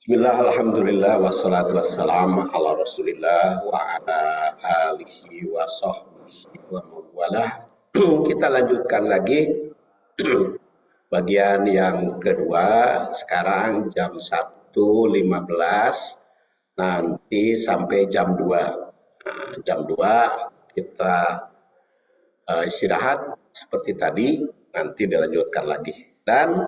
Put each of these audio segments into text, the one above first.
Bismillah, alhamdulillah, wassalatu wassalamu ala rasulillah wa ala alihi wa sahbihi wa mawalah. Kita lanjutkan lagi bagian yang kedua. Sekarang jam 1.15, nanti sampai jam 2. Nah, jam 2 kita istirahat seperti tadi, nanti dilanjutkan lagi. Dan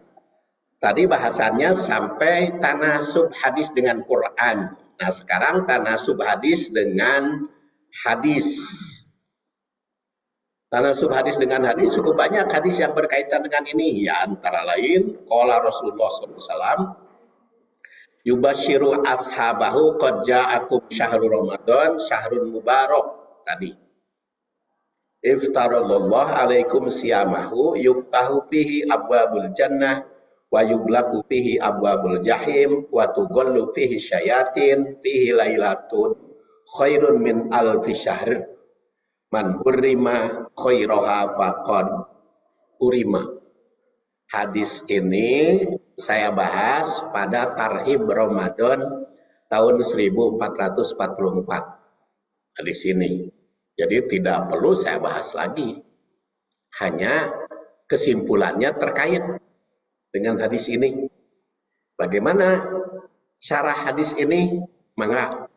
tadi bahasannya sampai tanasub hadis dengan Quran. Nah, sekarang tanasub hadis dengan hadis. Tanasub hadis dengan hadis, cukup banyak hadis yang berkaitan dengan ini. Ya, antara lain, qala Rasulullah SAW, yubashiru ashabahu qad ja'akum syahrul Ramadan, syahrul mubarak. Tadi. Iftaradallah alaikum siyamahu, yuftahu fihi abwabul jannah, wa yughlaqu fihi abwabul jahim, wa tughallu fihi syayatin, fihi lailatun khairun min alfi syahr, man hurrima khairaha faqad urima. Hadis ini saya bahas pada Tarhib Ramadan tahun 1444. Hadis ini. Jadi tidak perlu saya bahas lagi. Hanya kesimpulannya terkait dengan hadis ini. Bagaimana syarah hadis ini? Maka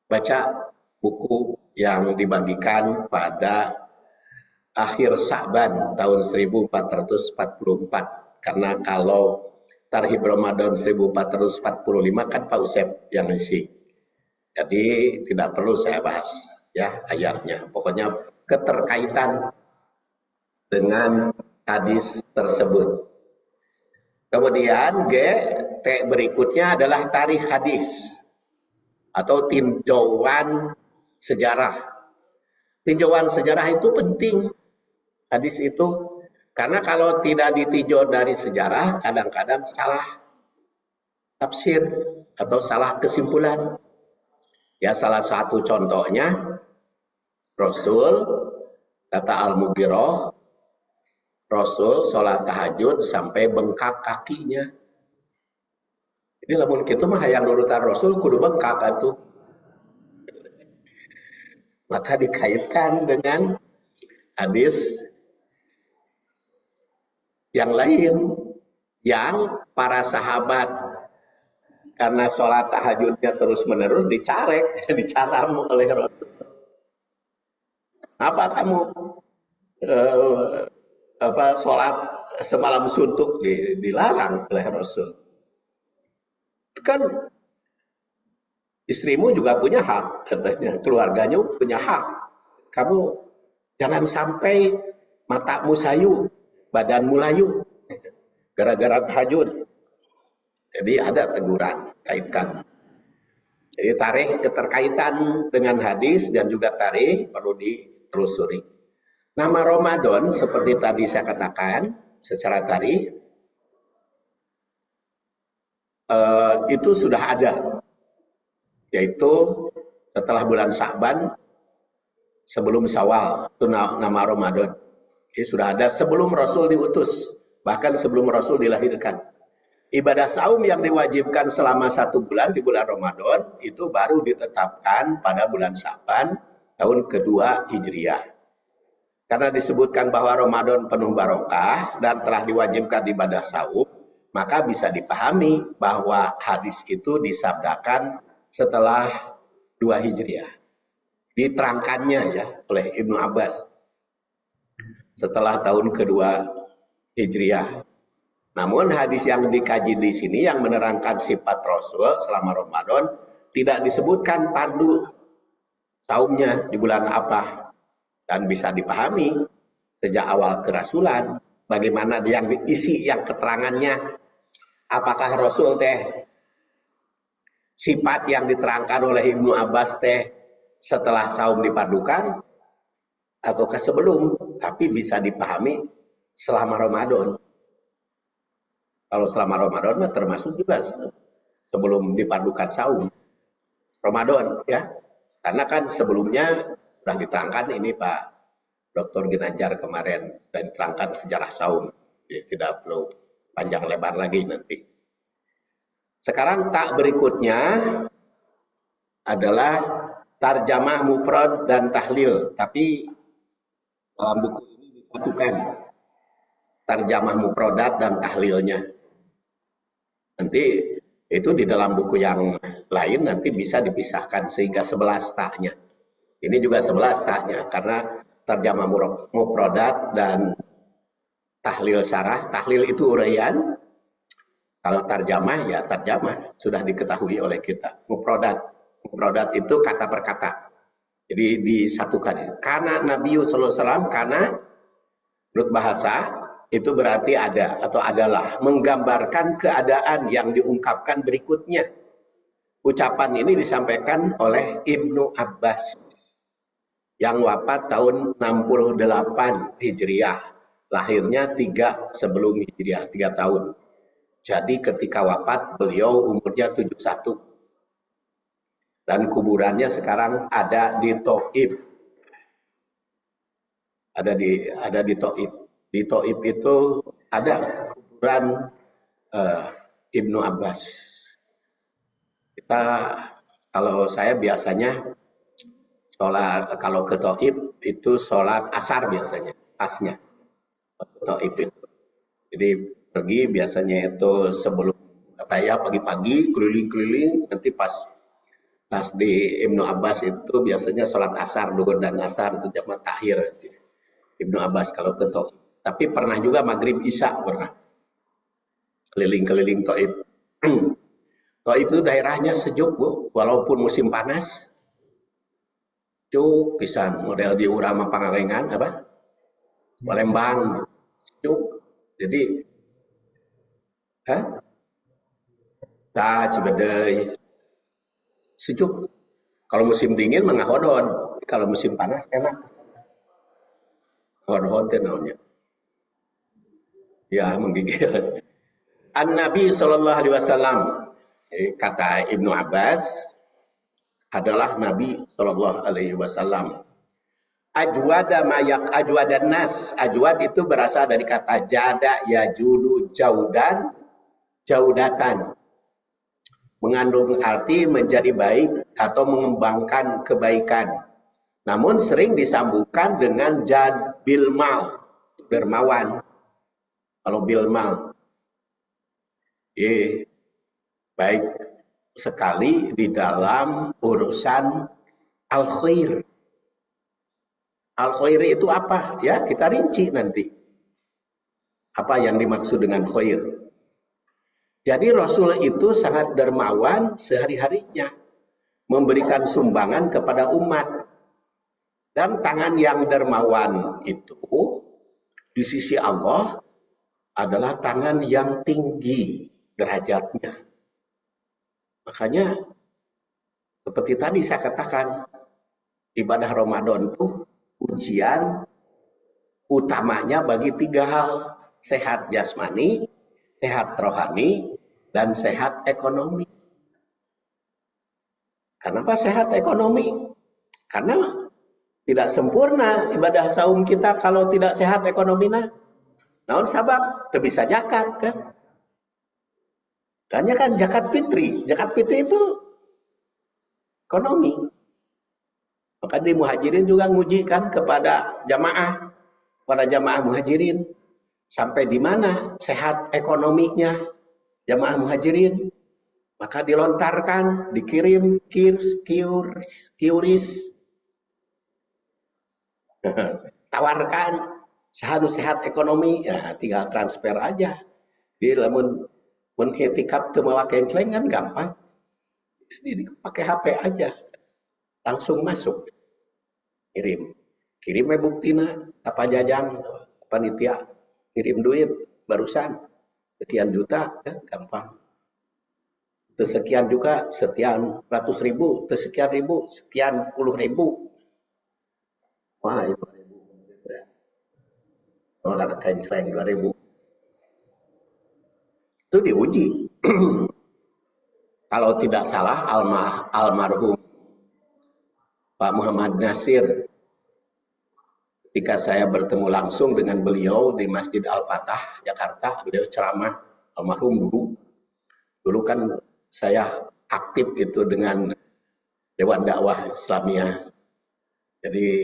baca buku yang dibagikan pada akhir Sa'ban tahun 1444. Karena kalau Tarhib Ramadan 1445 kan Pak Usep yang isi. Jadi tidak perlu saya bahas ya ayatnya. Pokoknya keterkaitan dengan hadis tersebut. Kemudian T berikutnya adalah tarikh hadis atau tinjauan sejarah. Tinjauan sejarah itu penting hadis itu, karena kalau tidak ditinjau dari sejarah kadang-kadang salah tafsir atau salah kesimpulan. Ya, salah satu contohnya Rasul, kata Al-Mughirah, Rasul sholat tahajud sampai bengkak kakinya. Jadi lamun kitu mah hayang nurutan Rasul kudu bengkak atuh. Maka dikaitkan dengan hadis yang lain yang para sahabat karena sholat tahajudnya terus-menerus dicaram oleh Rasul. Apa kamu sholat semalam suntuk? Dilarang oleh Rasul. Kan istrimu juga punya hak, katanya, keluarganya punya hak. Kamu jangan sampai matamu sayu, badanmu layu, gara-gara tahajud. Jadi ada teguran, kaitkan. Jadi tarikh keterkaitan dengan hadis dan juga tarikh perlu ditelusuri. Nama Ramadan seperti tadi saya katakan secara tarikh itu sudah ada, yaitu setelah bulan Sya'ban sebelum Syawal, itu nama Ramadan. Jadi sudah ada sebelum Rasul diutus, bahkan sebelum Rasul dilahirkan. Ibadah saum yang diwajibkan selama 1 bulan di bulan Ramadan itu baru ditetapkan pada bulan Sya'ban tahun kedua Hijriah. Karena disebutkan bahwa Ramadan penuh barokah dan telah diwajibkan ibadah saum, maka bisa dipahami bahwa hadis itu disabdakan setelah 2 Hijriah. Diterangkannya ya oleh Ibnu Abbas setelah tahun kedua Hijriah. Namun hadis yang dikaji di sini yang menerangkan sifat Rasul selama Ramadan tidak disebutkan pandu saumnya di bulan apa, dan bisa dipahami sejak awal kerasulan bagaimana yang diisi yang keterangannya. Apakah Rasul teh sifat yang diterangkan oleh Ibnu Abbas teh setelah saum dipadukan ataukah sebelum, tapi bisa dipahami selama Ramadan. Kalau selama Ramadan termasuk juga sebelum dipadukan saum Ramadan ya. Karena kan sebelumnya sudah diterangkan ini Pak Dr. Ginanjar kemarin dan diterangkan sejarah saum. Jadi tidak perlu panjang lebar lagi nanti. Sekarang tak berikutnya adalah tarjamah mufrad dan tahlil, tapi dalam buku ini disatukan tarjamah mufradat dan tahlilnya. Nanti itu di dalam buku yang lain nanti bisa dipisahkan sehingga 11 taknya. Ini juga 11 taknya karena tarjamah mufradat dan tahlil syarah. Tahlil itu uraian. Kalau tarjamah ya tarjamah sudah diketahui oleh kita. Mufradat itu kata per kata. Jadi disatukan. Karena Nabi sallallahu alaihi wasallam, karena menurut bahasa itu berarti ada atau adalah, menggambarkan keadaan yang diungkapkan berikutnya. Ucapan ini disampaikan oleh Ibnu Abbas yang wafat tahun 68 Hijriah. Lahirnya 3 sebelum Hijriah, 3 tahun. Jadi ketika wafat beliau umurnya 71. Dan kuburannya sekarang ada di Thaif. Ada di Thaif. Di Thaif itu ada kuburan Ibnu Abbas. Kita, kalau saya biasanya sholat, kalau ke Thaif itu sholat asar biasanya, pasnya Thaif itu. Jadi pergi biasanya itu sebelum pagi-pagi keliling-keliling, nanti pas di Ibnu Abbas itu biasanya sholat asar, duhur dan asar itu jamaah takhir Ibnu Abbas kalau ke Thaif. Tapi pernah juga maghrib isya pernah keliling-keliling Thaif. Thaif itu daerahnya sejuk Bu, walaupun musim panas. Sejuk pisan, model di Urama Pangalengan apa? Palembang. Sejuk. Jadi Cibeudeuy. Sejuk. Kalau musim dingin mengahodon, kalau musim panas enak. Hodon teh naonnya. Ya, menggigil. An-Nabi sallallahu alaihi wasallam, kata Ibnu Abbas, adalah Nabi sallallahu alaihi wasallam. Ajwada mayak ajwadan nas. Ajwad itu berasal dari kata jada yajudu jaudan, jaudatan. Mengandung arti menjadi baik atau mengembangkan kebaikan. Namun sering disambungkan dengan jad bilmal, dermawan. Kalau bilmal, baik sekali di dalam urusan al-khair. Al-khair itu apa? Ya, kita rinci nanti. Apa yang dimaksud dengan khair? Jadi Rasul itu sangat dermawan sehari-harinya, memberikan sumbangan kepada umat. Dan tangan yang dermawan itu di sisi Allah adalah tangan yang tinggi derajatnya. Makanya seperti tadi saya katakan, ibadah Ramadan itu ujian utamanya bagi 3 hal: sehat jasmani, sehat rohani, dan sehat ekonomi. Kenapa sehat ekonomi? Karena tidak sempurna ibadah saum kita kalau tidak sehat ekonominya. Naon sabab? Teu bisa zakat kan? Tanya kan zakat fitri. Zakat fitri itu ekonomi. Maka di muhajirin juga nguji kan kepada jamaah, para jamaah muhajirin, sampai di mana sehat ekonominya jamaah muhajirin. Maka dilontarkan, dikirim kiuris, tawarkan sahanu sehat ekonomi, ya tinggal transfer aja. Di lamun etikap teu mawa kenceleng kan gampang. Jadi pakai HP aja. Langsung masuk. Kirim buktina apa jajang panitia kirim duit barusan sekian juta kan gampang. Sekian juga sekian ratus ribu, sekian ribu, sekian puluh ribu. Wah, itu ribu. Kalau ada kenceleng 2000. Itu diuji. Kalau tidak salah almarhum Pak Muhammad Nasir, ketika saya bertemu langsung dengan beliau di Masjid Al-Fatah, Jakarta, beliau ceramah, almarhum dulu kan saya aktif itu dengan Dewan Dakwah Islamiyah. Jadi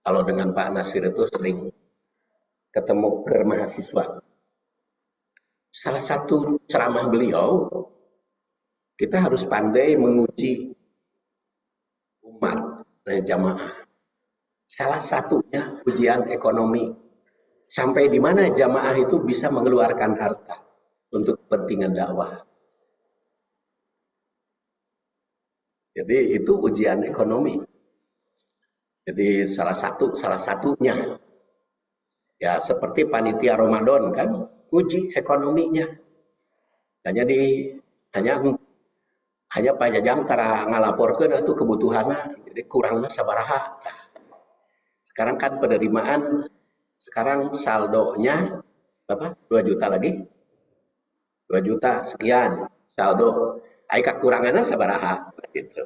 kalau dengan Pak Nasir itu sering ketemu ke mahasiswa. Salah satu ceramah beliau, kita harus pandai menguji umat dan jamaah. Salah satunya ujian ekonomi. Sampai di mana jamaah itu bisa mengeluarkan harta untuk kepentingan dakwah. Jadi itu ujian ekonomi. Jadi salah satunya. Ya seperti panitia Ramadan kan, uji ekonominya. Hanya Pak Jajang tara ngalaporkeun atuh kebutuhanna, jadi kurangnya sabaraha. Sekarang kan penerimaan, sekarang saldonya berapa? 2 juta lagi? 2 juta sekian saldo. Ai kakuranganna sabaraha gitu.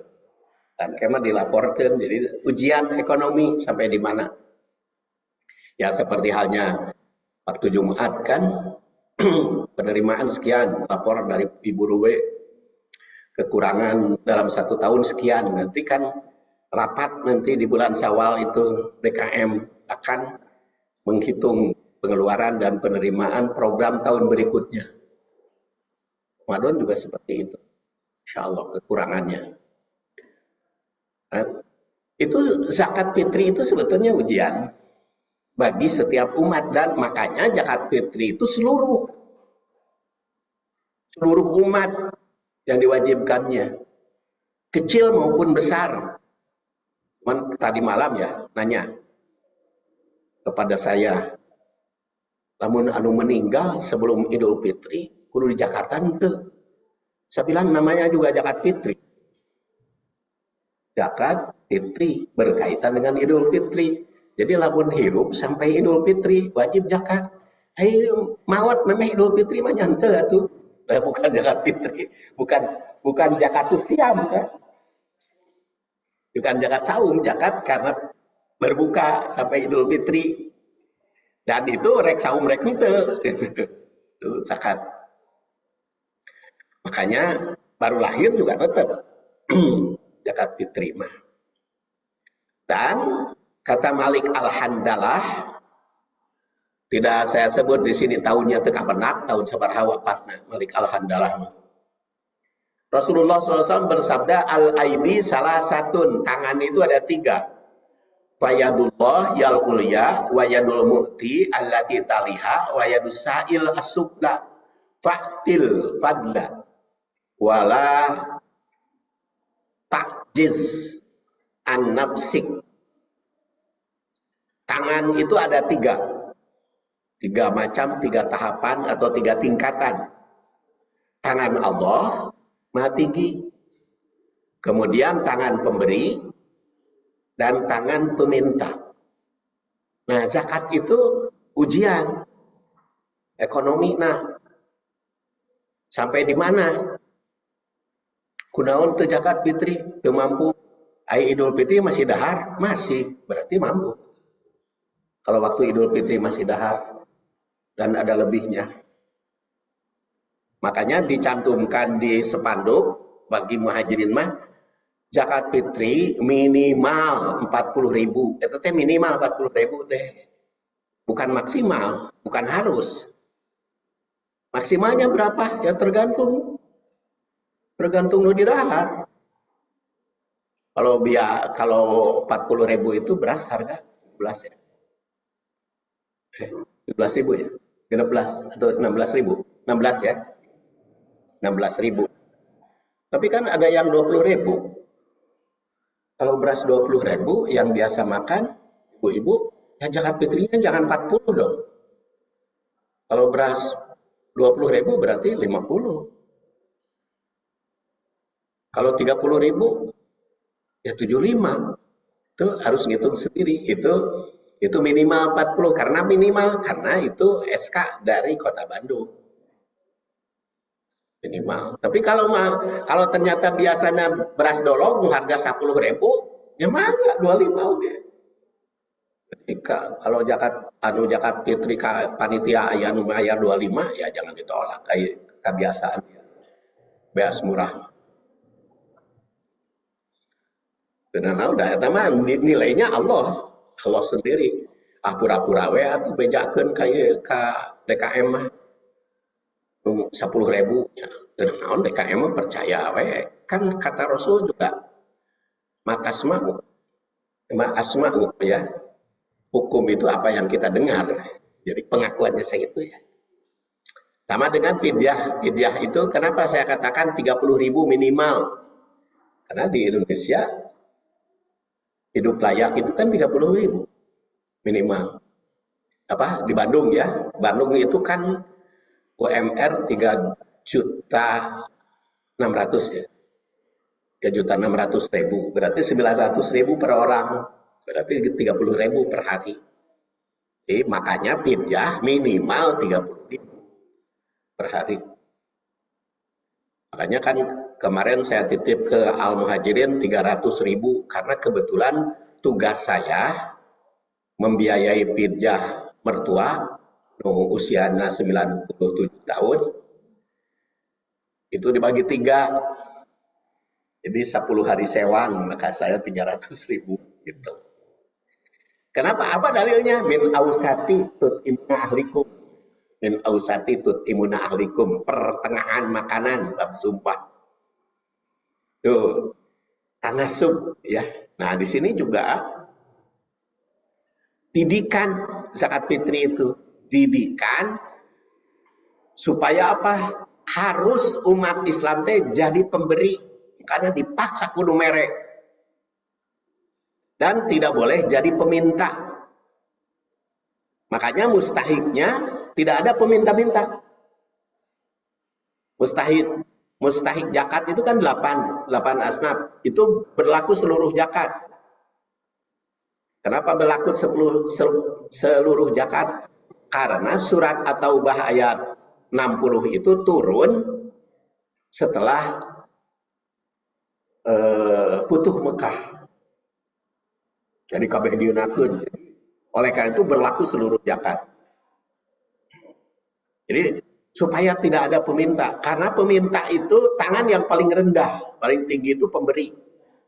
Dan kemah dilaporkan, jadi ujian ekonomi sampai di mana. Ya seperti halnya waktu Jumat kan, penerimaan sekian, lapor dari Ibu Ruwe, kekurangan dalam 1 tahun sekian. Nanti kan rapat nanti di bulan Syawal itu DKM akan menghitung pengeluaran dan penerimaan program tahun berikutnya. Ramadan juga seperti itu. Insya Allah kekurangannya. Nah, itu zakat fitri itu sebetulnya ujian bagi setiap umat, dan makanya zakat fitri itu seluruh umat yang diwajibkannya, kecil maupun besar. Cuman tadi malam ya nanya kepada saya, lamun anu meninggal sebelum Idul Fitri kudu di Jakarta tuh. Saya bilang namanya juga zakat fitri. Zakat fitri berkaitan dengan Idul Fitri. Jadi lamun hirup sampai Idul Fitri wajib zakat. Mawat memang Idul Fitri mah nyante atuh. Bukan zakat fitri, bukan zakatus siam kan. Bukan zakat saum, zakat karena berbuka sampai Idul Fitri. Dan itu rek saum rek henteu. Itu zakat. Makanya baru lahir juga tetap zakat fitri mah. Dan kata Malik Al-Handalah, tidak saya sebut di sini tahunnya teka benak, tahun sabaraha wafatna Malik Al-Handalah. Rasulullah SAW bersabda, al-aidi salah satun, tangan itu ada 3. Fayadullah yal ulya wa yadul mu'ti allati taliha wa yadus sa'il as-sufla fa'til fadla wala ta'jiz an-nafsik. Tangan itu ada 3 macam, 3 tahapan atau 3 tingkatan. Tangan Allah Maha Tinggi, kemudian tangan pemberi, dan tangan peminta. Nah, zakat itu ujian ekonomi. Nah, sampai di mana? Kunaon teu zakat fitri, teu mampu. Ai Idul Fitri masih dahar, masih berarti mampu. Kalau waktu Idul Fitri masih dahar dan ada lebihnya. Makanya dicantumkan di spanduk bagi muhajirin mah zakat fitri minimal 40.000. Itu teh minimal 40.000 teh. Bukan maksimal, bukan harus. Maksimalnya berapa? Ya tergantung nu dirahar. Kalau 40.000 itu beras harga 12 ya. 12.000 ya. 13 atau 16.000. 16 ya. 16.000. Tapi kan ada yang 20.000. Kalau beras 20.000 yang biasa makan ibu-ibu, ya zakat fitrinya jangan 40 dong. Kalau beras 20.000 berarti 50. Kalau 30.000 ya 75. Itu harus ngitung sendiri. Itu minimal 40 karena itu SK dari Kota Bandung. Minimal. Tapi kalau ternyata biasanya beras dolong harga 10.000, ya mangga 25 oke. Kalau zakat fitri panitia aya nu bayar 25 ya jangan ditolak kayak kebiasaan. beas murah. Dan udah mah nilainya Allah sendiri. Ah pura-pura we atuh bejakeun ka DKM mah 10.000 ya. Teu naon DKM mah percaya we. Kan kata Rasul juga asma'u ya. Hukum itu apa yang kita dengar. Jadi pengakuannya segitu ya. Sama dengan fidyah. Fidyah itu kenapa saya katakan 30.000 minimal? Karena di Indonesia hidup layak itu kan 30.000 minimal. Apa di Bandung ya? Bandung itu kan UMR 3.600.000 ya. 3.600.000 berarti 900.000 per orang. Berarti 30.000 per hari. Jadi makanya fidyah minimal 30.000 per hari. Makanya kan kemarin saya titip ke Al Muhajirin 300.000 karena kebetulan tugas saya membiayai fidyah mertua usianya 97 tahun. Itu dibagi 3. Jadi 10 hari sewang maka saya 300.000 gitu. Kenapa? Apa dalilnya? Min ausati tut imuna ahlikum. Min ausati tut imuna ahlikum. Pertengahan makanan, bab sumpah. Tuh, tanasub ya. Nah, di sini juga didikan zakat fitri itu. Didikan supaya apa? Harus umat Islam teh jadi pemberi. Karena dipaksa kudu mere. Dan tidak boleh jadi peminta. Makanya mustahiknya tidak ada peminta-minta. Mustahik zakat itu kan 8 asnaf. Itu berlaku seluruh zakat. Kenapa berlaku seluruh zakat? Karena surat At-Taubah ayat 60 itu turun setelah Futuh Mekah. Jadi kabeh dieunakeun. Oleh karena itu berlaku seluruh zakat. Jadi supaya tidak ada peminta, karena peminta itu tangan yang paling rendah, paling tinggi itu pemberi.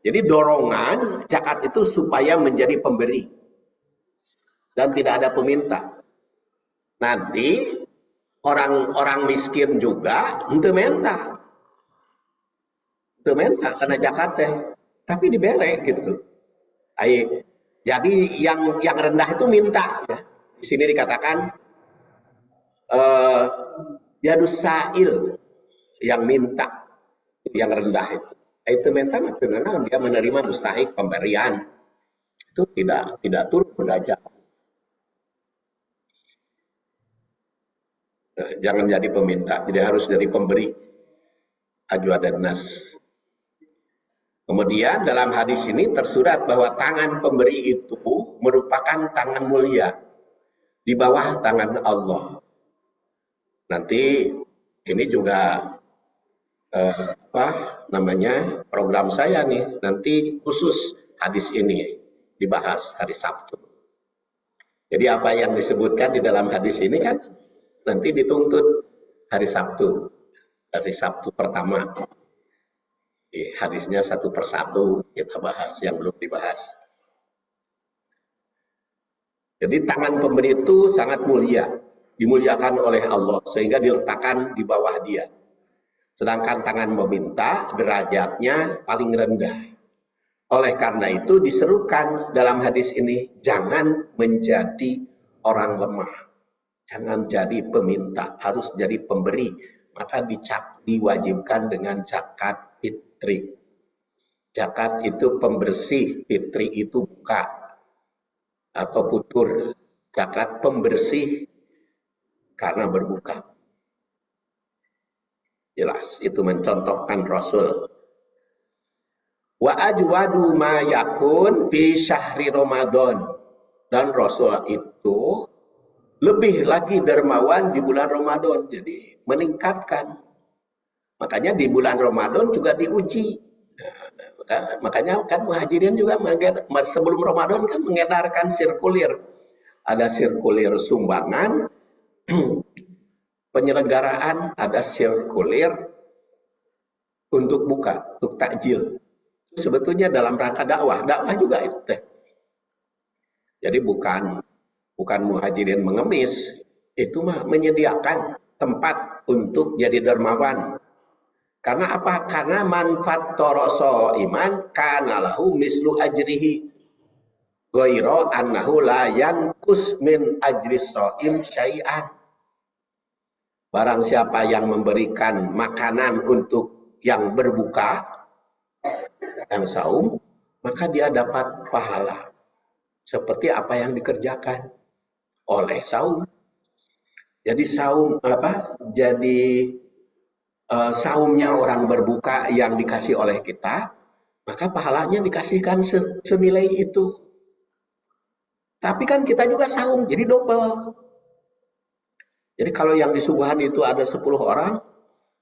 Jadi dorongan zakat itu supaya menjadi pemberi dan tidak ada peminta. Nanti orang-orang miskin juga henteu menta karena zakat teh, tapi dibelek gitu. Jadi yang rendah itu minta. Ya. Di sini dikatakan yadus sa'il yang minta, yang rendah itu. Itu minta maksudnya dia menerima mustahik pemberian. Itu tidak turun derajat. Jangan jadi peminta, jadi harus jadi pemberi. Ajwa dan nas. Kemudian dalam hadis ini tersurat bahwa tangan pemberi itu merupakan tangan mulia di bawah tangan Allah. Nanti ini juga program saya nih, nanti khusus hadis ini dibahas hari Sabtu. Jadi apa yang disebutkan di dalam hadis ini kan nanti dituntut hari Sabtu pertama. Hadisnya satu persatu kita bahas yang belum dibahas. Jadi tangan pemberi itu sangat mulia, dimuliakan oleh Allah sehingga diletakkan di bawah dia. Sedangkan tangan meminta derajatnya paling rendah. Oleh karena itu diserukan dalam hadis ini, jangan menjadi orang lemah. Jangan jadi peminta, harus jadi pemberi. Maka diwajibkan dengan zakat fitri. Zakat itu pembersih, fitri itu buka atau putur. Zakat pembersih karena berbuka. Jelas, itu mencontohkan Rasul. Wa ajwadu ma yakun fi syahri Ramadan. Dan Rasul itu lebih lagi dermawan di bulan Ramadan. Jadi meningkatkan. Makanya di bulan Ramadan juga diuji. Nah, makanya kan Muhajirin juga sebelum Ramadan kan mengedarkan sirkulir. Ada sirkulir sumbangan, penyelenggaraan, ada sirkulir untuk buka, untuk takjil. Sebetulnya dalam rangka dakwah juga itu teh. Jadi bukan muhajirin mengemis, itu mah menyediakan tempat untuk jadi dermawan. Karena apa? Karena manfaat toroso iman kana lahu mislu ajrihi ghaira annahu la yanqus min ajri shaim syai'an. Barang siapa yang memberikan makanan untuk yang berbuka, yang saum, maka dia dapat pahala seperti apa yang dikerjakan oleh saum. Jadi saum apa? Jadi saumnya orang berbuka yang dikasih oleh kita, maka pahalanya dikasihkan senilai itu. Tapi kan kita juga saum, jadi double. Jadi kalau yang disuguhan itu ada 10 orang,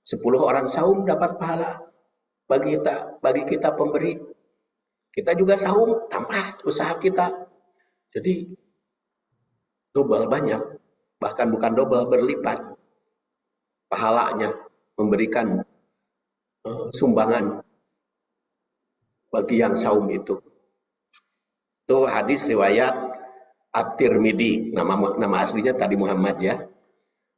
10 orang saum dapat pahala bagi kita pemberi. Kita juga saum, tambah usaha kita. Jadi double banyak, bahkan bukan double, berlipat pahalanya memberikan sumbangan bagi yang saum itu. Itu hadis riwayat At-Tirmidzi, nama aslinya tadi Muhammad ya.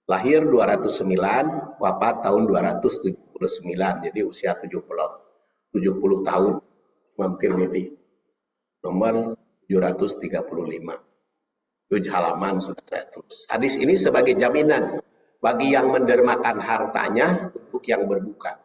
Lahir 209, wafat tahun 279, jadi usia 70 tahun. Imam Tirmidzi. Nomor 735. 7 halaman sudah saya tulis. Hadis ini sebagai jaminan bagi yang mendermakan hartanya untuk yang berbuka,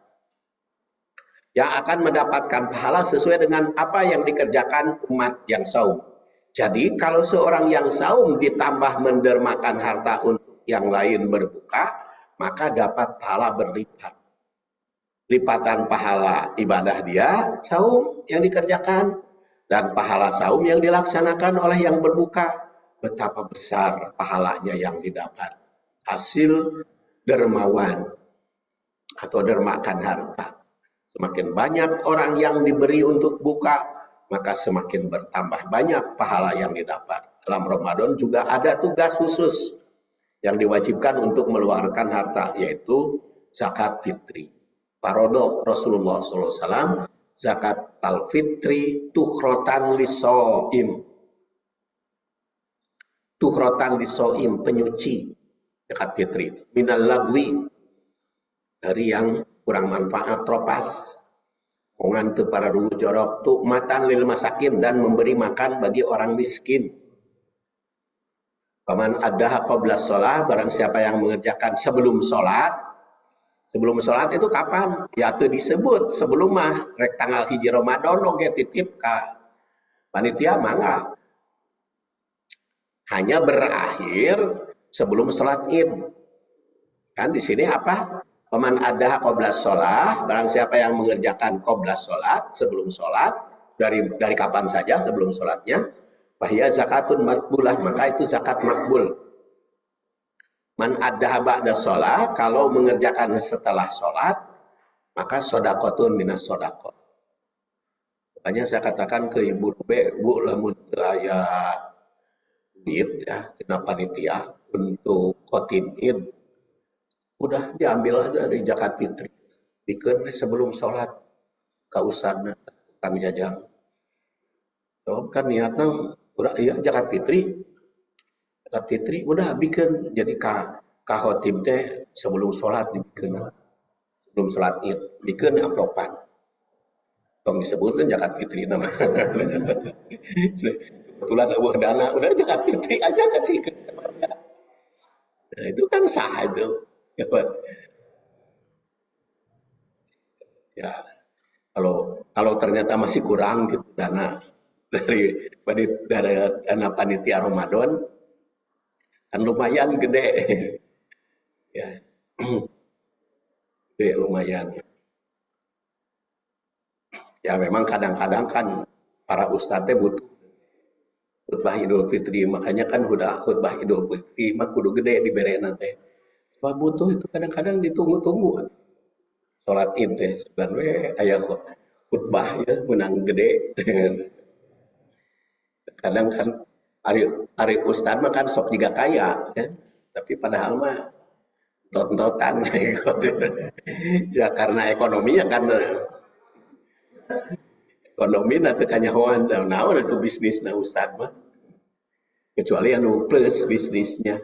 yang akan mendapatkan pahala sesuai dengan apa yang dikerjakan umat yang saum. Jadi kalau seorang yang saum ditambah mendermakan harta untuk yang lain berbuka, maka dapat pahala berlipat. Lipatan pahala ibadah dia, saum yang dikerjakan, dan pahala saum yang dilaksanakan oleh yang berbuka. Betapa besar pahalanya yang didapat. Hasil dermawan atau dermakan harta. Semakin banyak orang yang diberi untuk buka, maka semakin bertambah banyak pahala yang didapat. Dalam Ramadan juga ada tugas khusus yang diwajibkan untuk mengeluarkan harta, yaitu zakat fitri. Parodo Rasulullah SAW, zakat al-fitri tukhrotan lisoim. Tukhrotan lisoim, penyuci zakat fitri. Minal lagwi, dari yang kurang manfaat, tropas. Mengantu para dulu jorok, tukmatan lil masakin, dan memberi makan bagi orang miskin. Paman ada qabla sholat, barang siapa yang mengerjakan sebelum sholat. Sebelum sholat itu kapan? Ya itu disebut sebelum mah rek tanggal hiji Ramadan oge titip ka panitia mangga. Hanya berakhir sebelum sholat Id. Kan di sini apa? Paman ada qabla sholat, barang siapa yang mengerjakan qabla sholat, sebelum sholat, dari kapan saja sebelum sholatnya, bahya zakatun makbulah, maka itu zakat makbul. Man adha ba'da sholat, kalau mengerjakan setelah sholat, maka sodakotun minas sodakot. Makanya saya katakan ke Ibu Rube, Bu, lamunaya duit ya, kena panitia untuk khotim id, udah diambil aja dari zakat fitri. Bikin sebelum sholat, kausana, kang jajang. So, kan niatnya, udah iya zakat fitri, udah bikin jadi kahotib teh sebelum sholat dibikin, sebelum sholat id bikin amplopan tong disebutkan zakat fitri nama. Kebetulan ada dana, udah zakat fitri aja kasih ke nah, itu kan sah itu ya. Kalau ternyata masih kurang gitu dana dari dana panitia Ramadan, kan lumayan gede ya. Gede lumayan ya. Memang kadang-kadang kan para ustadznya butuh khutbah Idul Fitri, makanya kan udah khutbah Idul Fitri mah kudu gede dibere teh. Wah butuh itu kadang-kadang ditunggu-tunggu sholat id teh sebenarnya aya khutbah ya menang gede. Kadang kan ari ustad mah kan sok juga kaya kan, tapi padahal mah tontotan. Ya karena ekonominya kan ekonomi nanti kanyahoan naon itu bisnis na Ustad mah kecuali anu plus bisnisnya.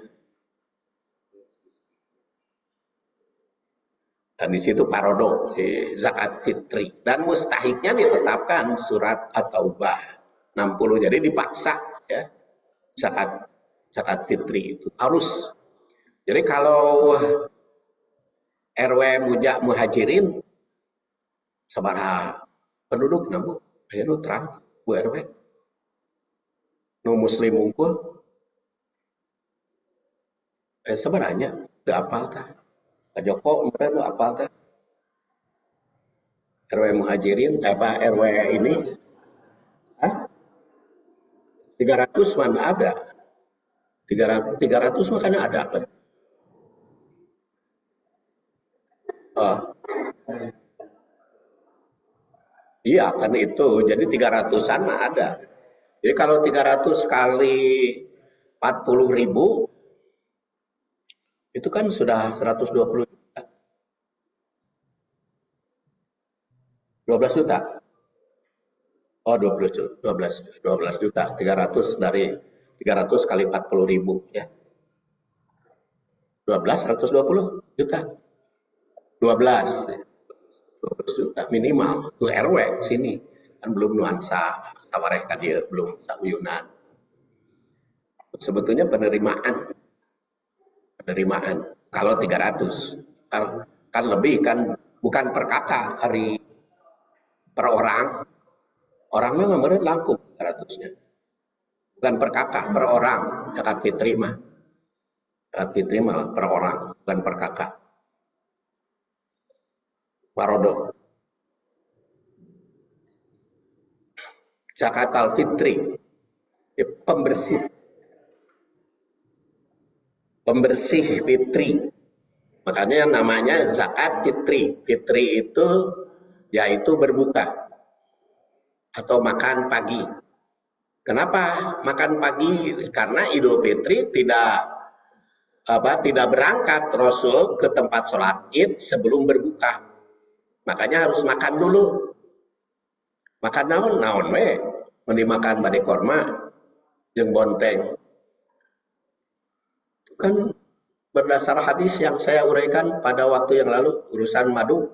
Dan di situ parodo zakat fitri dan mustahiknya ditetapkan surat At-Taubah 60. Jadi dipaksa ya zakat zakat fitri itu harus. Jadi kalau RW Muhajirin sabaraha penduduk namu akhirnya terang Bu RW nu muslim unggul sebenarnya teu apal tah Pak Joko kemarin lu apal tah RW Muhajirin apa RW ini 300 mana ada 300 makanya ada apa oh, iya kan itu jadi 300-an mah ada. Jadi kalau 300 kali 40.000 itu kan sudah 120 juta. 12 juta. Oh 12 juta. 300 dari 300 kali 40.000 ya. 120 juta. 12 juta minimal. Itu RW sini. Kan belum nuansa tawareh ka dieu, belum sauyunan. Sebetulnya penerimaan kalau 300 kan lebih kan bukan per kakak hari per orang orangnya memang langkung 300-nya bukan per kakak per orang zakat fitri mah per orang bukan per kakak parodo zakat al fitri pembersih fitri. Makanya namanya zakat fitri. Fitri itu yaitu berbuka atau makan pagi. Kenapa makan pagi? Karena Idul Fitri tidak berangkat Rasul ke tempat sholat Id sebelum berbuka. Makanya harus makan dulu. Makan naon we. Mending makan bade korma jeung bonteng. Kan berdasar hadis yang saya uraikan pada waktu yang lalu urusan madu,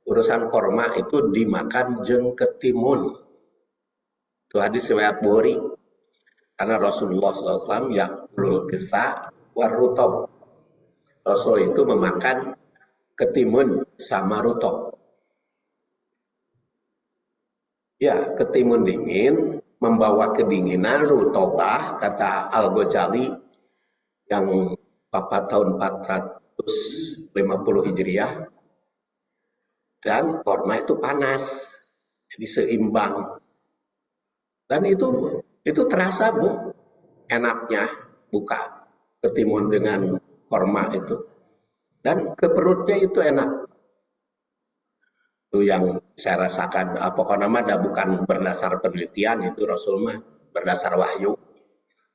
urusan korma itu dimakan jeung ketimun. Itu hadis riwayat Bukhari. Karena Rasulullah SAW yang ulul kisa warutob. Rasul itu memakan ketimun sama rutob. Ya, ketimun dingin membawa kedinginan, rutobah kata Al-Ghazali yang wafat tahun 450 Hijriah dan korma itu panas jadi seimbang dan itu terasa Bu enaknya buka ketimun dengan korma itu dan ke perutnya itu enak itu yang saya rasakan pokoknya mah bukan berdasar penelitian itu Rasul mah berdasar wahyu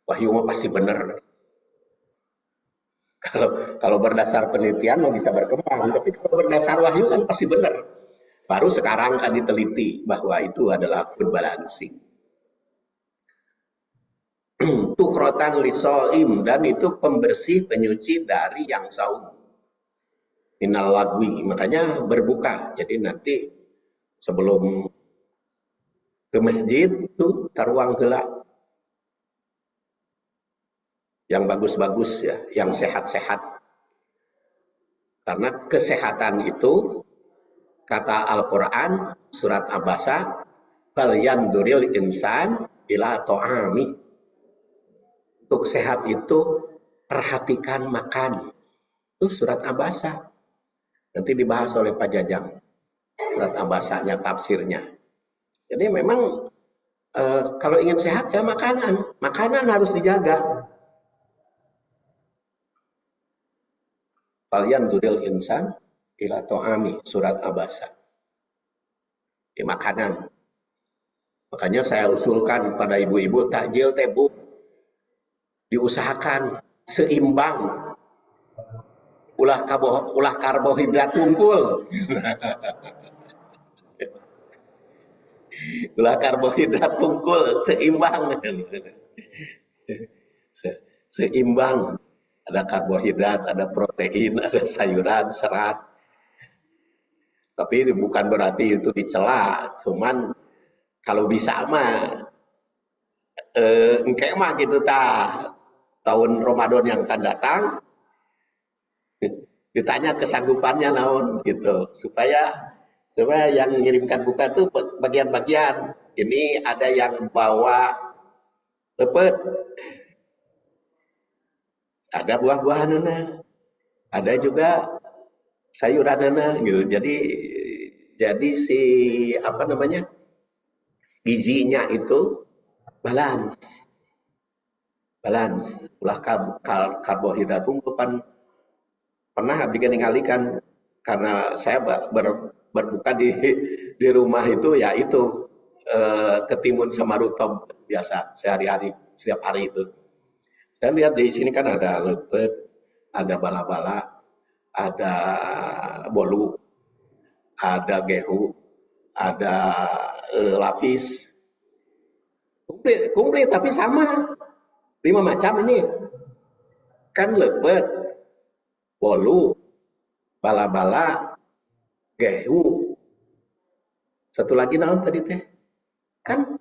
mah pasti benar. Kalau berdasar penelitian mau bisa berkembang, tapi kalau berdasar wahyu kan pasti benar. Baru sekarang kan diteliti bahwa itu adalah food balancing. Tukhrotan lisoim dan itu pembersih penyuci dari yang saum. Minal lagwi, makanya berbuka. Jadi nanti sebelum ke masjid tuh taruang gelap. Yang bagus-bagus ya, yang sehat-sehat. Karena kesehatan itu kata Al-Qur'an surat Abasa falyanzuril insan ila ta'ami. Untuk sehat itu perhatikan makan. Itu surat Abasa. Nanti dibahas oleh Pak Jajang. Surat Abasanya tafsirnya. Jadi memang kalau ingin sehat ya makanan harus dijaga. Falyanzuril insan ila ta'ami surat Abasa. Di makanan. Makanya saya usulkan pada ibu-ibu takjil teh Bu diusahakan seimbang. ulah karbohidrat tungkul. Ulah karbohidrat tungkul seimbang. Seimbang. Ada karbohidrat, ada protein, ada sayuran, serat. Tapi bukan berarti itu dicela, cuman kalau bisa mah engke mah gitu tahun Ramadan yang akan datang ditanya kesanggupannya naon gitu supaya yang mengirimkan buka itu bagian-bagian. Ini ada yang bawa lepet, ada buah-buahan, ada juga sayuran gitu. Jadi si apa namanya gizinya itu balance. Ulah karbohidrat unggul pernah abdi ningalikan karena saya berbuka di rumah itu ya itu ketimun sama rutop biasa sehari-hari setiap hari itu. Saya lihat di sini kan ada lepet, ada bala-bala, ada bolu, ada gehu, ada lapis. Komplit tapi sama. 5 macam ini. Kan lepet, bolu, bala-bala, gehu. Satu lagi naon tadi teh? Kan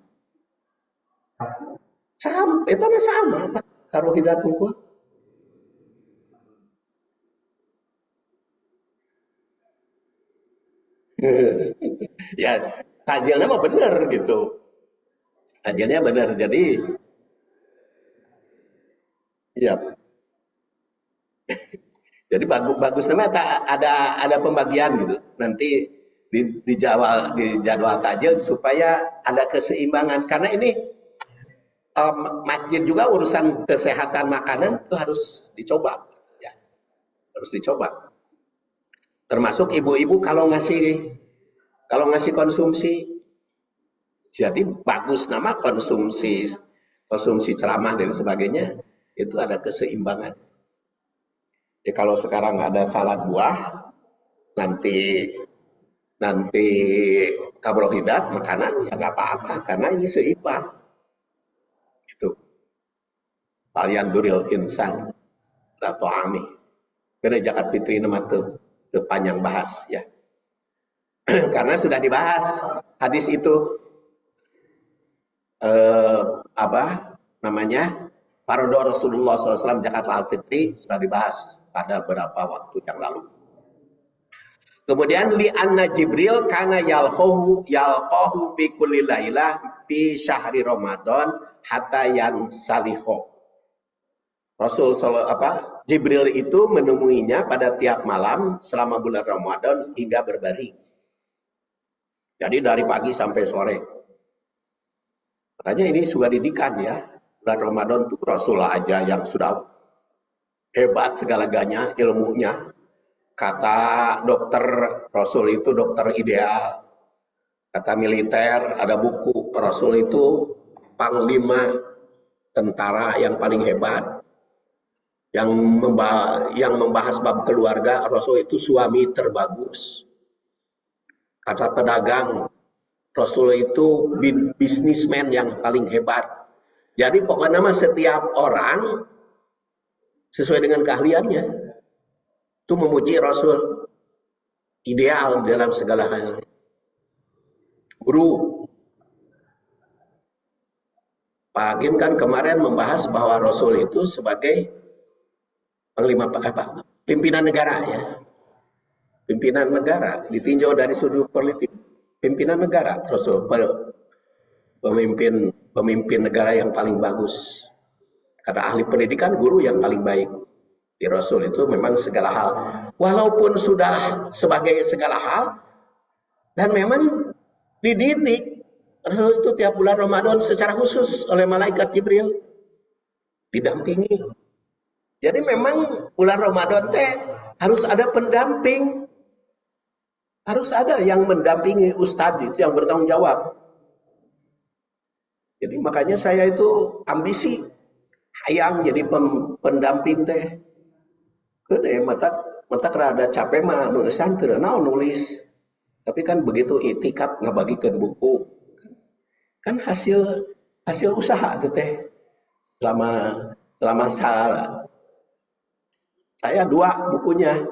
sama, itu mah sama Pak. Karbohidrat unggul. Ya, tajilnya mah bener gitu. Tajilnya bener. Ya, jadi bagus namanya ada pembagian gitu. Nanti di jadwal tajil supaya ada keseimbangan karena ini masjid juga urusan kesehatan makanan itu harus dicoba ya, harus dicoba. Termasuk ibu-ibu kalau ngasih konsumsi. Jadi bagus nama konsumsi ceramah dan sebagainya itu ada keseimbangan. Jadi kalau sekarang ada salad buah, nanti karbohidrat makanan ya nggak apa-apa karena ini seimbang. Itu kalian duril insan atau ami. Karena Zakat Fitri nama ke panjang bahas ya. Karena sudah dibahas hadis itu apa namanya Parodo Rasulullah SAW Zakat Al-Fitri sudah dibahas pada beberapa waktu yang lalu. Kemudian li anna Jibril kana yalqahu fi kulli lailah fi syahri Ramadan hatta yansalihu. Jibril itu menemuinya pada tiap malam selama bulan Ramadan hingga berbaring. Jadi dari pagi sampai sore. Makanya ini sudah didikan ya. Bulan Ramadan itu Rasul aja yang sudah hebat segala-galanya ilmunya. Kata dokter, Rasul itu dokter ideal. Kata militer, ada buku, Rasul itu panglima tentara yang paling hebat. Yang membahas bab keluarga, Rasul itu suami terbagus. Kata pedagang, Rasul itu bisnismen yang paling hebat. Jadi pokoknya setiap orang sesuai dengan keahliannya. Itu memuji Rasul ideal dalam segala hal. Guru Pak Agim kan kemarin membahas bahwa Rasul itu sebagai panglima pimpinan negara ya. Pimpinan negara ditinjau dari sudut politik. Pimpinan negara Rasul pemimpin negara yang paling bagus. Kata ahli pendidikan guru yang paling baik. Di Rasul itu memang segala hal. Walaupun sudah sebagai segala hal, dan memang dididik Rasul itu tiap bulan Ramadan secara khusus oleh malaikat Jibril. Didampingi. Jadi memang bulan Ramadan harus ada pendamping. Harus ada yang mendampingi ustadz itu yang bertanggung jawab. Jadi makanya saya itu ambisi hayang jadi pendamping Kene mata mentak rada capek mah meusan teu naon nulis. Tapi kan begitu itikaf ngabagikeun buku. Kan hasil usaha itu teh. Selama saya 2 bukunya.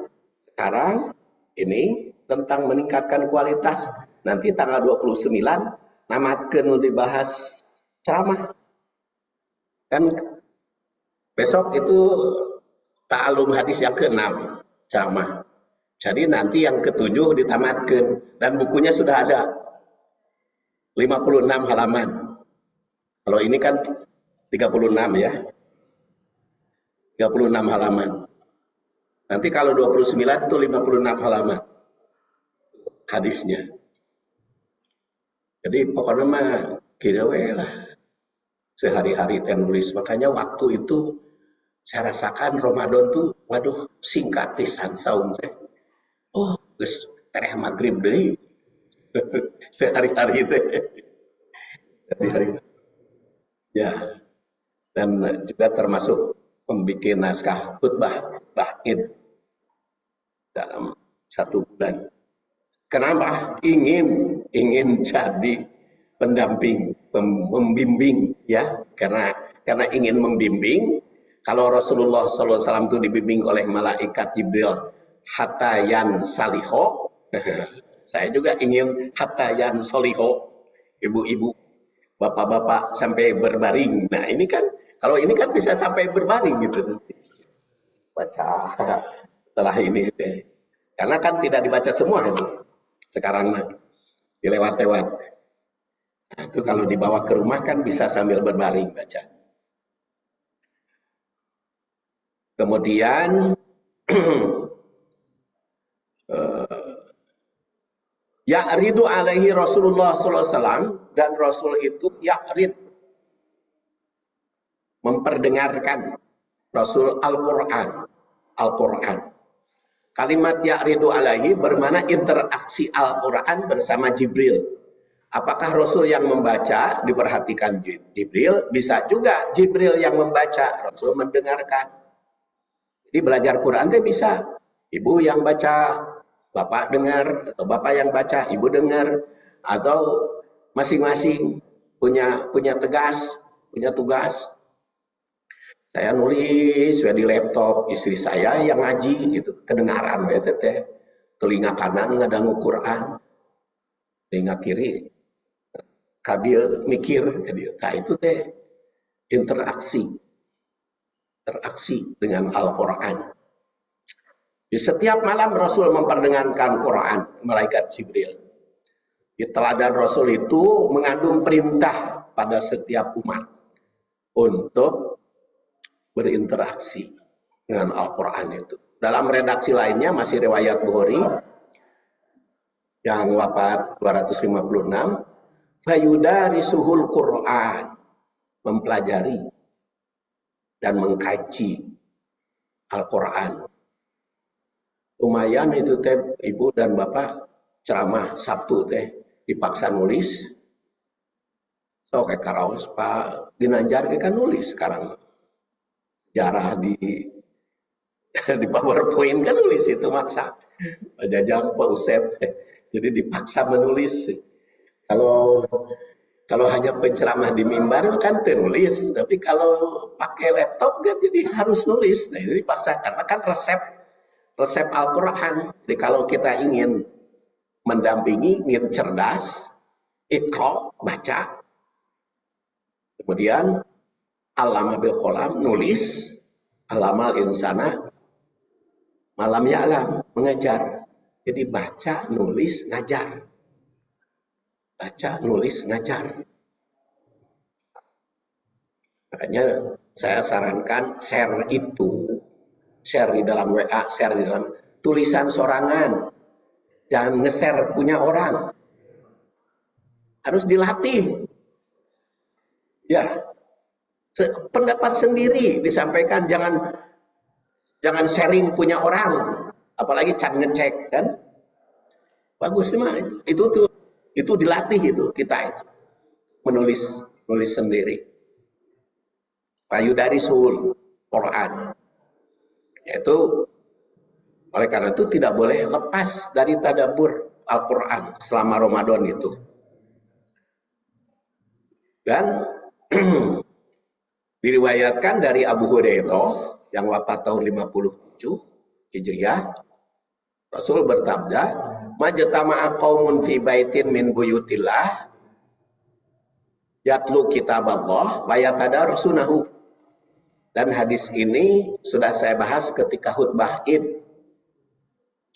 Sekarang ini tentang meningkatkan kualitas. Nanti tanggal 29 namatkeun nu dibahas ceramah. Kan besok itu ta'alum hadis yang ke-6 ceramah. Jadi nanti yang ke-7 ditamatkan dan bukunya sudah ada 56 halaman. Kalau ini kan 36 ya. 36 halaman. Nanti kalau 29 itu 56 halaman hadisnya. Jadi pokoknya mah kira lah sehari-hari teh nulis. Makanya waktu itu saya rasakan Ramadan tuh waduh singkat pisan saum teh. Oh, geus tereh magrib deui. Sehari-hari teh. Sehari-hari. Ya. Dan juga termasuk membuat naskah khutbah Id dalam 1 bulan. Kenapa? Ingin jadi pendamping, membimbing ya, karena ingin membimbing. Kalau Rasulullah SAW itu dibimbing oleh malaikat Jibril hatayan saliho, saya juga ingin hatayan soliho, ibu-ibu, bapak-bapak sampai berbaring. Nah ini kan, kalau ini kan bisa sampai berbaring gitu. Baca setelah ini, karena kan tidak dibaca semua itu. Sekarang dilewat-lewat. Nah, itu kalau dibawa ke rumah kan bisa sambil berbaring baca. Kemudian ya'ridu alaihi Rasulullah SAW, dan Rasul itu ya'rid, memperdengarkan Rasul Al-Quran. Kalimat ya'ridu alaihi bermakna interaksi Al-Quran bersama Jibril. Apakah Rasul yang membaca, diperhatikan Jibril? Bisa juga Jibril yang membaca, Rasul mendengarkan. Jadi belajar Quran itu bisa. Ibu yang baca, bapak dengar, atau bapak yang baca, ibu dengar, atau masing-masing punya tugas. Saya nulis di laptop, istri saya yang ngaji gitu, kedengaran teh. Telinga kanan ngadangu Quran, telinga kiri kadir mikir, nah itu teh interaksi dengan Al-Quran. Di setiap malam Rasul memperdengarkan Quran, malaikat Jibril. Di teladan Rasul itu mengandung perintah pada setiap umat untuk berinteraksi dengan Al-Quran itu. Dalam redaksi lainnya masih riwayat Bukhari yang wafat 256, fayudarisuhul Quran, mempelajari dan mengkaji Al-Quran. Lumayan itu teh ibu dan bapak ceramah Sabtu teh dipaksa nulis. So kayak karaos Pak Ginanjar kan nulis sekarang. Jarah di PowerPoint kan nulis itu maksa. Pak Jajang, Pak Usep, jadi dipaksa menulis. Kalau hanya penceramah di mimbar kan nulis, tapi kalau pakai laptop kan jadi harus nulis. Nah ini dipaksa karena kan resep Al-Quran. Jadi kalau kita ingin mendampingi, ingin cerdas, iqra, baca. Kemudian Allama bil qalam, nulis. Allamal insana malam ya'lam, mengajar. Jadi baca, nulis, ngajar. Baca, nulis, ngajar. Makanya saya sarankan share itu. Share di dalam WA, share di dalam tulisan sorangan. Jangan nge-share punya orang. Harus dilatih. Ya. Pendapat sendiri disampaikan, jangan sharing punya orang, apalagi can ngecek kan. Bagus mah itu dilatih itu kita itu menulis sendiri. Payudarisul Quran, yaitu Oleh karena itu tidak boleh lepas dari tadabbur Al-Quran selama Ramadan itu. Dan diriwayatkan dari Abu Hurairah yang wafat tahun 57 Hijriah, Rasul bersabda, "Majtama'a qaumun fi baitin min buyutillah yatlu kitaballah wa yatadarasunahu." Dan hadis ini sudah saya bahas ketika khutbah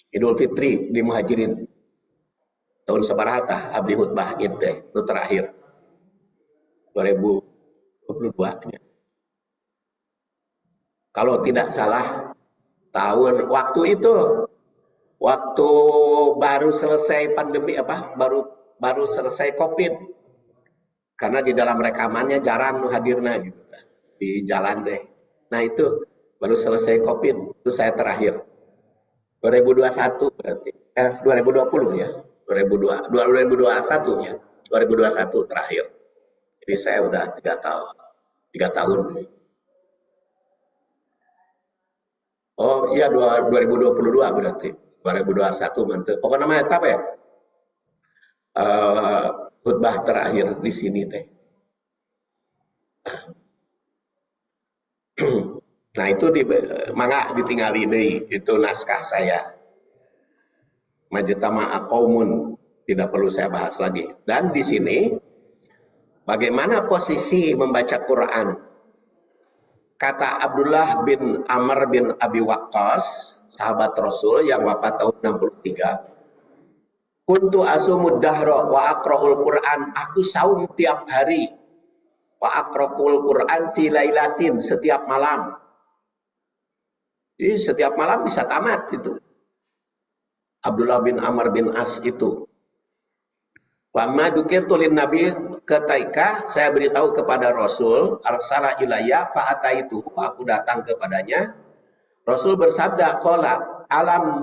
Idul Fitri di Muhajirin. Tahun sabaraha abdi khutbah Id teh, itu terakhir. 2022-nya. Kalau tidak salah tahun waktu itu baru selesai pandemi baru selesai Covid. Karena di dalam rekamannya jarang hadirna gitu kan. Di jalan deh. Nah, itu baru selesai Covid, itu saya terakhir. 2021 berarti. 2020 ya. 2021 ya. 2021 terakhir. Jadi saya udah 3 tahun. Oh iya 2022 berarti. 2021 mantep. Pokoknya namanya apa ya? Khutbah terakhir di sini teh. Nah itu mangga ditinggali deui, itu naskah saya. Majtama'a qaumun, tidak perlu saya bahas lagi. Dan di sini bagaimana posisi membaca Quran? Kata Abdullah bin Amr bin Abi Waqqas, sahabat Rasul yang wafat tahun 63. Kuntu asumud dahra wa aqra'ul Quran, aku saum tiap hari. Wa aqra'ul Quran fi lailatin, setiap malam. Jadi setiap malam bisa tamat gitu. Abdullah bin Amr bin As itu. Wama dukirtu lin Nabi, ketika saya beritahu kepada Rasul, arsala ilayya fa ataitu, aku datang kepadanya. Rasul bersabda, qala alam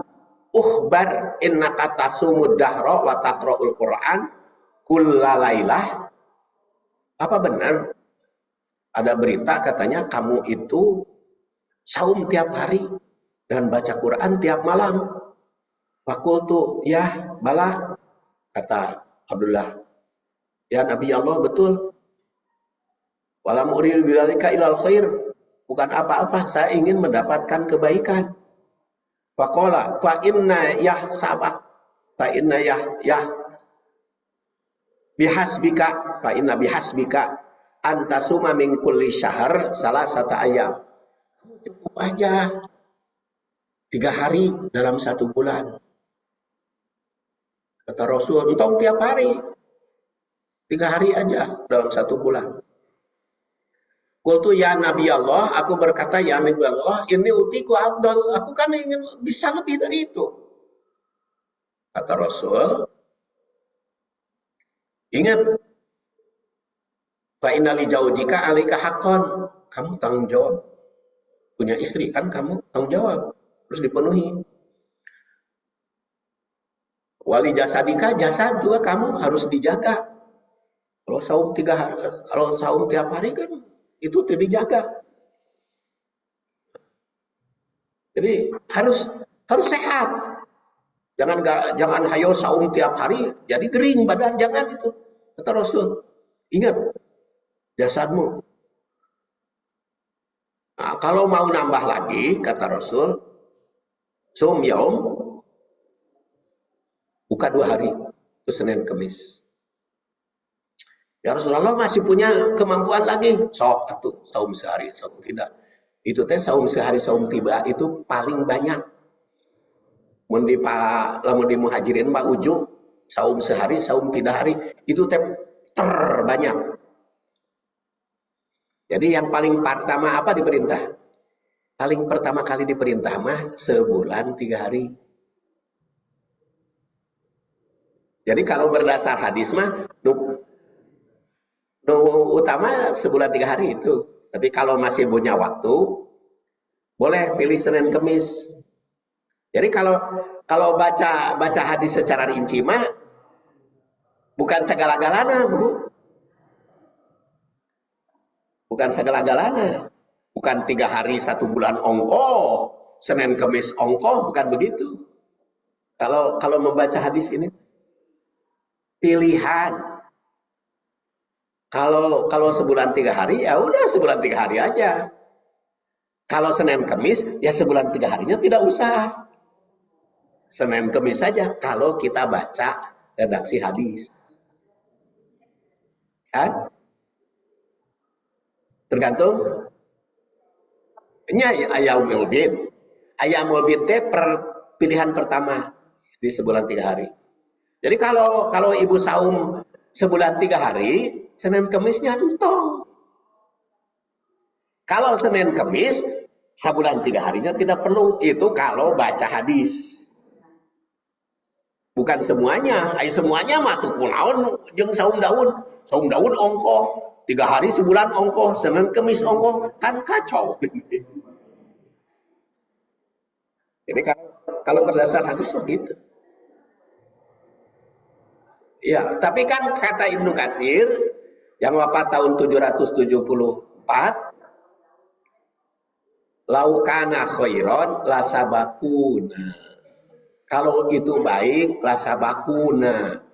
ukhbar innaka tasumud dahra wa taqra'ul Qur'an kullalailah. Apa benar ada berita katanya kamu itu saum tiap hari dan baca Quran tiap malam? Fakultu ya bala, kata Abdullah, ya Nabi Allah, betul. Walam uridu bidzalika ilal khair, bukan apa-apa, saya ingin mendapatkan kebaikan. Faqala fa inna yahsabak fa inna bihasbika fa inna bihasbika antasuma min kulli syahr salasata ayam. Cukup aja 3 hari dalam 1 bulan. Kata Rasul, entong tiap hari. 3 hari aja dalam 1 bulan. Qultu ya Nabi Allah, aku berkata ya Nabi Allah, ini utiku afdal, aku kan ingin bisa lebih dari itu. Kata Rasul, ingat, fa inna li zaujika 'alaika haqqan, kamu tanggung jawab. Punya istri kan kamu tanggung jawab, harus dipenuhi. Wali jasadika, jasad juga kamu harus dijaga. Kalau saum 3 hari, kalau saum tiap hari kan itu tidak dijaga. Jadi harus sehat. Jangan hayo saum tiap hari jadi kering badan, jangan itu. Kata Rasul. Ingat jasadmu. Nah, kalau mau nambah lagi kata Rasul, sum yaum, buka 2 hari, itu Senin Kemis. Ya Rasulullah masih punya kemampuan lagi, sok atuh saum sehari, saum tidak. Itu teh saum sehari, saum tiba itu paling banyak. Mun di Muhajirin Pak Uju, saum sehari, saum tidak hari, itu teh terbanyak. Jadi yang paling pertama apa diperintah? Paling pertama kali diperintah mah sebulan 3 hari. Jadi kalau berdasar hadis mah utama sebulan 3 hari itu. Tapi kalau masih punya waktu, boleh pilih Senin Kemis. Jadi kalau baca hadis secara rinci mah bukan segala-galanya, Bu. Bukan segala-galanya. Bukan 3 hari 1 bulan ongkoh. Senin Kemis ongkoh, bukan begitu. Kalau membaca hadis ini pilihan. Kalau sebulan 3 hari, ya udah sebulan 3 hari aja. Kalau Senin Kemis, ya sebulan 3 harinya tidak usah. Senin Kemis saja kalau kita baca redaksi hadis. Kan? Tergantung. Nya ayamul bid. Ayamul bid teh pilihan pertama di sebulan 3 hari. Jadi kalau ibu saum sebulan 3 hari, Senin Kemisnya entong. Kalau Senin Kemis, sebulan 3 harinya tidak perlu. Itu kalau baca hadis. Bukan semuanya. Semuanya mah tuh kunaon jeung saum daun. Saum daun ongkoh. 3 hari sebulan ongkoh. Senin Kemis ongkoh. Kan kacau. Jadi kalau berdasar hadis begitu. Ya, tapi kan kata Ibnu Katsir yang wafat tahun 774, laukana khairon lasabakuna. Kalau itu baik, lasabakuna.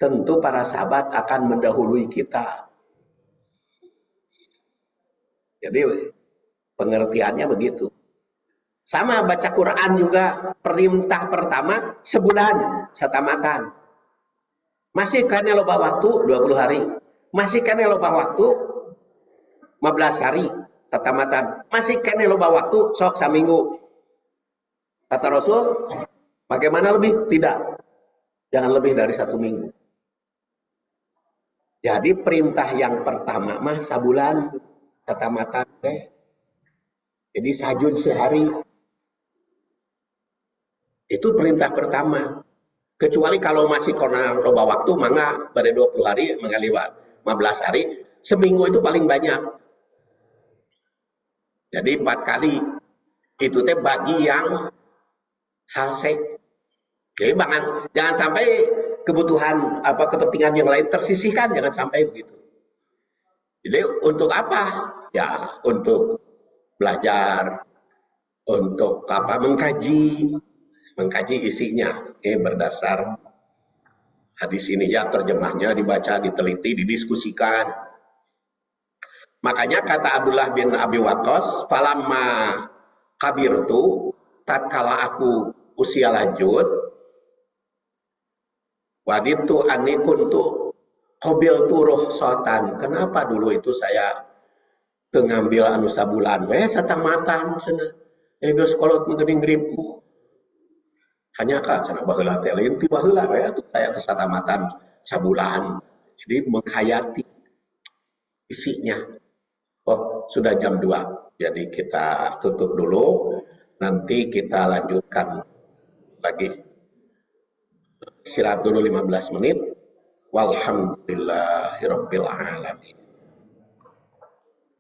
Tentu para sahabat akan mendahului kita. Jadi pengertiannya begitu. Sama baca Quran juga, perintah pertama sebulan setamatan. Masih kan loba waktu 20 hari. Masih kan loba waktu 15 hari tatamatan. Masih kan loba waktu sok saminggu. Kata Rasul, bagaimana lebih? Tidak. Jangan lebih dari 1 minggu. Jadi perintah yang pertama mah sabulan tatamatan. Jadi sajun sehari. Itu perintah pertama. Kecuali kalau masih karena loba waktu, mangga pada 20 hari, mangga 15 hari, seminggu itu paling banyak. Jadi 4 kali. Itu teh bagi yang salse. Jadi jangan sampai kebutuhan kepentingan yang lain tersisihkan, jangan sampai begitu. Jadi untuk apa? Ya untuk belajar, untuk mengkaji isinya. Ini berdasar hadis ini ya, terjemahnya dibaca, diteliti, didiskusikan. Makanya kata Abdullah bin Abi Waqqas, falamma kabirtu, tatkala aku usia lanjut, waditu anikuntu qobil turuh sotan. Kenapa dulu itu saya tengambil anu sabulan satamatan cenah. Geus kolot meugening ribu. Hanya kan cenah baheula teh lain ti baheula atuh saya kesatamatan sabulan. Jadi menghayati isinya. Oh, sudah jam 2. Jadi kita tutup dulu. Nanti kita lanjutkan lagi. Istirahat dulu 15 menit. Walhamdulillahirabbil alamin.